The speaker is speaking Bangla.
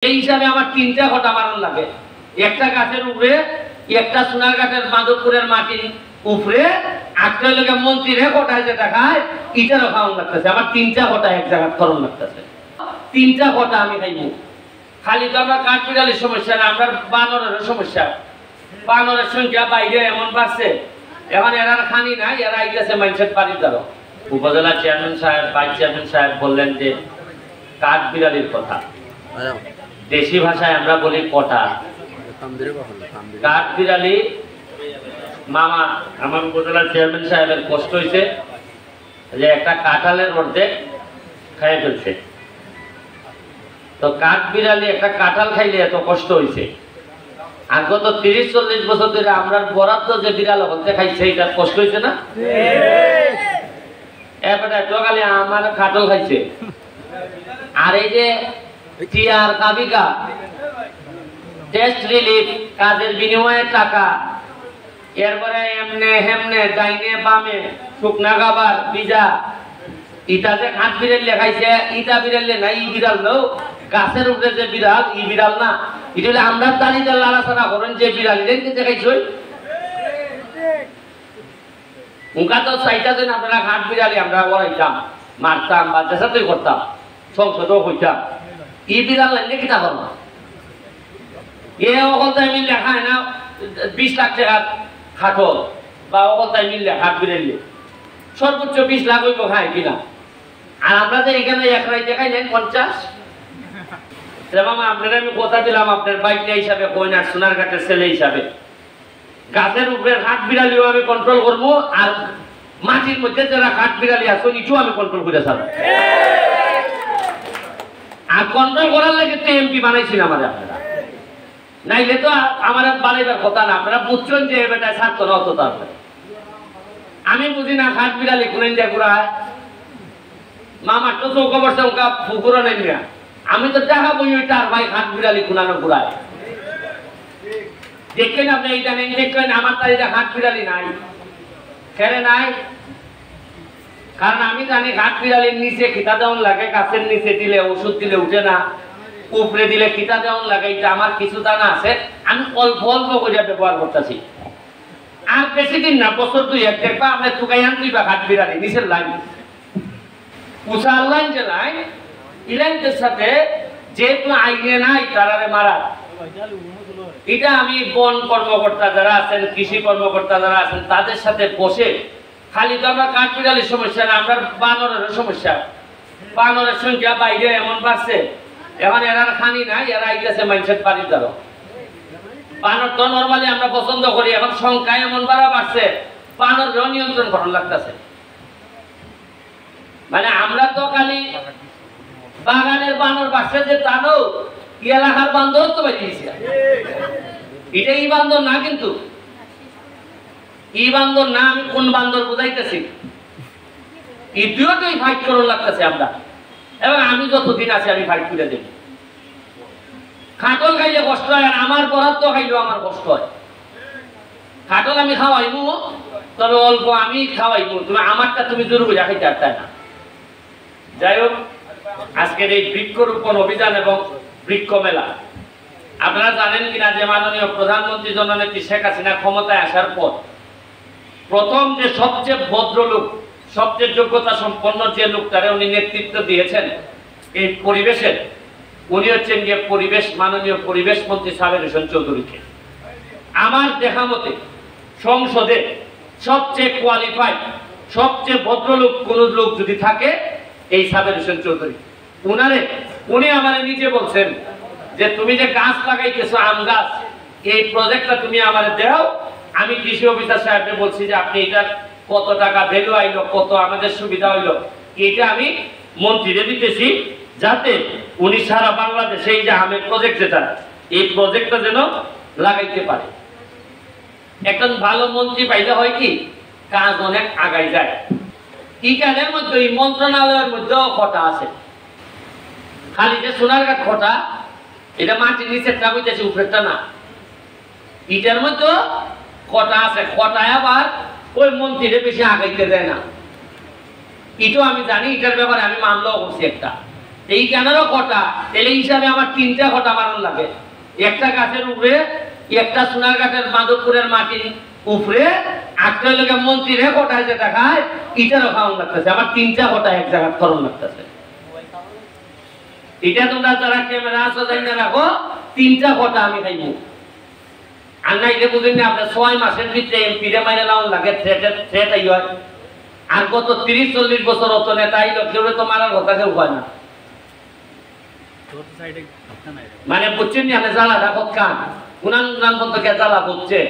এই হিসাবে আমার তিনটা ঘটা মারণ লাগে। একটা গাছের উপরে, একটা সোনার ঘাটের মাধবপুরের মাটির উপরে, একটা লোকে মন্ত্রীরে ঘটায় যেটা খায় ইটারও খাওয়ান লাগতেছে। আমার তিনটা ঘটা এক জায়গায় করণ লাগতেছে। তিনটা ঘটা আমি খাইব। খালি তো আমরা কাঠবিড়ালির সমস্যা না, আমরা বানরের সমস্যা। বানরের সংখ্যা বাইরে এমন বাড়ছে, এখন এরা খানি নাই, এরা আইতেছে মানুষের বাড়ির দ্বারা। উপজেলা চেয়ারম্যান সাহেব, ভাইস চেয়ারম্যান সাহেব বললেন যে কাঠবিড়ালির কথা, দেশি ভাষায় আমরা বলি কটা। কাঠবিড়ালি মামা আমার উপজেলা চেয়ারম্যান সাহেবের কষ্ট হয়েছে যে একটা কাঁঠালের মধ্যে খাই ফেলছে। তো কাঠবিড়ালি একটা কাঁঠাল খাইলে এত কষ্ট হয়েছে, আর গত 30-40 বছর ধরে আমরা বরাদ্দ যে বিড়াল বলতে খাইছে এটার কষ্ট হয়েছে না? এবারে তো খালি আমার কাঁঠাল খাইছে। আর এই যে টিআর কাবিকা টেস্ট রিলিফ কাজের বিনিময়ে টাকা, এরপরে এমনে হেমনে ডাইনে বামে শুকনা খাবার বিজা, ইটা যে কাঠ বিড়াল লেখাইছে ইটা বিড়াল না, ই বিড়াল নো, গাছের উপরে যে বিড়াল ই বিড়াল না, এটা হলে আমরা দাঁড়িয়ে লাড়াচাড়া করেন যে বিড়াল যে খাইছই উনকা তো চাইটা যেন আপনারা কাঠ বিড়ালি আমরা ওরাইতাম, মারতাম বা চেষ্টাতেই করতাম, সংসদও হইতাম। ই বিড়াল লাগলে কিনা করবো? এ অকল তাই মিল লেখা হয় না 20 লাখ টাকা খাটো, বা অকল তাই মিল লেখা বিড়াইলে সর্বোচ্চ 20 লাখ হইব খায় কিনা। আর আমরা যে এখানে এক রাই দেখাই নেন 50। মামা আপনারা আমি কথা দিলাম, আপনার বাইকটা হিসাবে কইন আর সোনার ঘাটের ছেলে হিসাবে গাছের উপরে হাট বিড়ালিও আমি কন্ট্রোল করবো, আর মাটির মধ্যে যারা হাট বিড়ালি আছে নিচেও আমি কন্ট্রোল করে ছাড়বো। আর কন্ট্রোল করার লাগে তো এমপি বানাইছিল আমাদের, আপনারা নাইলে তো আমার বানাইবার কথা না। আপনারা বুঝছেন যে বেটা ছাড়তো না অত, তারপরে আমি বুঝি না হাট বিড়ালি কোন দিয়ে ঘুরায়। মামার তো চৌকা বসে ওকা পুকুরও নেই না, আমি তো দেখা বই ওইটা আর ভাই হাট বিড়ালি কোনানো ঘুরায় দেখেন। আপনি এইটা নেই দেখেন, আমার তার এটা হাট বিড়ালি নাই, খেলে নাই। কারণ আমি জানি হাট বিড়ালির নিচে খিতা দেওয়ান লাগে, গাছের নিচে দিলে ওষুধ দিলে উঠে না, উপরে দিলে খিতা দেওয়ান লাগে। এটা আমার কিছু জানা আছে, আমি অল্প অল্প করে ব্যবহার করতেছি। আর বেশি দিন না, বছর 2-1 দেখবা আপনি তুকাই আনতেই বা হাট বিড়ালি নিচের লাইন উঁচার লাইন যে লাইন, এই লাইনদের সাথে যেহেতু আইনে নাই তারারে মারা। এটা আমি বন কর্মকর্তা যারা আছেন, কৃষি কর্মকর্তা যারা আছেন তাদের সাথে বসে, খালি তো আমরা কাঠবিড়ালির সমস্যা না, আমরা বানরের সমস্যা। বানরের সংখ্যা বাইরে এমন বাড়ছে, এখন এরা খানি নাই, এরা আইতেছে মানুষের বাড়ির দ্বারা। বানর তো নর্মালি আমরা পছন্দ করি, এখন সংখ্যা এমন বাড়ছে বানরও নিয়ন্ত্রণ করার লাগতেছে। মানে আমরা তো খালি বাগানের বানর বাড়ছে যে তারও এলাকার বান্দর তো বেরিয়েছি। এটা এই বান্দর না, কিন্তু এই বান্দর না, আমি কোন বান্দর বুঝাইতেছি। এই দুটোই ফাইট করার লাগতেছে আমরা, এবং আমি যতদিন আছি আমি ফাইট করে দেব। খাটল খাইলে কষ্ট হয়, আর আমার বরাদ্দ খাইলেও আমার কষ্ট হয়। খাটল আমি খাওয়াইবো, তবে অল্প আমি খাওয়াইবো, তুমি আমারটা তুমি জোর বুঝা খাইতে আর তাই না। যাই হোক, আজকের এই বৃক্ষরোপণ অভিযান এবং বৃক্ষ মেলা, আপনারা জানেন কিনা যে মাননীয় প্রধানমন্ত্রী জননেত্রী শেখ হাসিনা ক্ষমতায় আসার পর প্রথম যে সবচেয়ে ভদ্রলোক, সবচেয়ে যোগ্যতা সম্পন্ন যে লোকটারে উনি নেতৃত্ব দিয়েছেন এই পরিবেশের, উনি হচ্ছেন যে পরিবেশ, মাননীয় পরিবেশ মন্ত্রী সাবের হোসেন চৌধুরীকে। আমার দেখা মতে সংসদে সবচেয়ে কোয়ালিফাইড, সবচেয়ে ভদ্রলোক কোন লোক যদি থাকে এই সাবের হোসেন চৌধুরী। উনি আমার নিজে বলছেন যে তুমি যে গাছ লাগাইতেছো আম গাছ, এই প্রজেক্টটা তুমি আমার দাও। আমি কৃষি অফিসার সাহেবকে বলছি যে আপনি এটার কত টাকা ভ্যালু আইলো, কত আমাদের সুবিধা হইলো, এটা আমি মন্ত্রীরে দিতেছি, যাতে উনি সারা বাংলাদেশে এই যে আমের প্রজেক্ট যেটা, এই প্রজেক্টটা যেন লাগাইতে পারে। একজন ভালো মন্ত্রী পাইলে হয় কি, কাজ অনেক আগাই যায়। এই কাজের মধ্যে এই মন্ত্রণালয়ের মধ্যেও খটা আছে, খালি যে সোনারঘাট খটা, এটা মাটির নিচেরটা হইতেছে, উপরেরটা না। ইটার মধ্যে খটা আছে, খটায় আবার ওই মন্ত্রীরে বেশি আগাইতে দেয় না। এটাও আমি জানি, এটার ব্যাপারে আমি মামলাও করছি একটা। এই কেনারও কটা, তাহলে হিসাবে আমার 3টা কটা মারণ লাগে। একটা গাছের উপরে, একটা সোনার গাছের মাধবপুরের মাটির উপরে, একটা লোকে মন্ত্রীরে কটায় যেটা খায় এটারও খাওয়ান লাগতেছে। আমার 3টা কটা এক জায়গায় করণ লাগতেছে। এটা তোমরা যারা ক্যামেরা আছে জানি রাখো, 3টা কটা আমি খাইব। আর না এটা বুঝেন না, আপনার 6 মাসের ভিতরে এমপি রে মাইরে লাউন লাগে, থ্রেট আই হয়। আর গত 30-40 বছর অত নেতা আইল, কেউ তো মারার কথা কেউ হয় না। মানে বুঝছেন নি, আপনি জ্বালা রাখো কান, গুনান গুনান বন্ধকে জ্বালা করছে।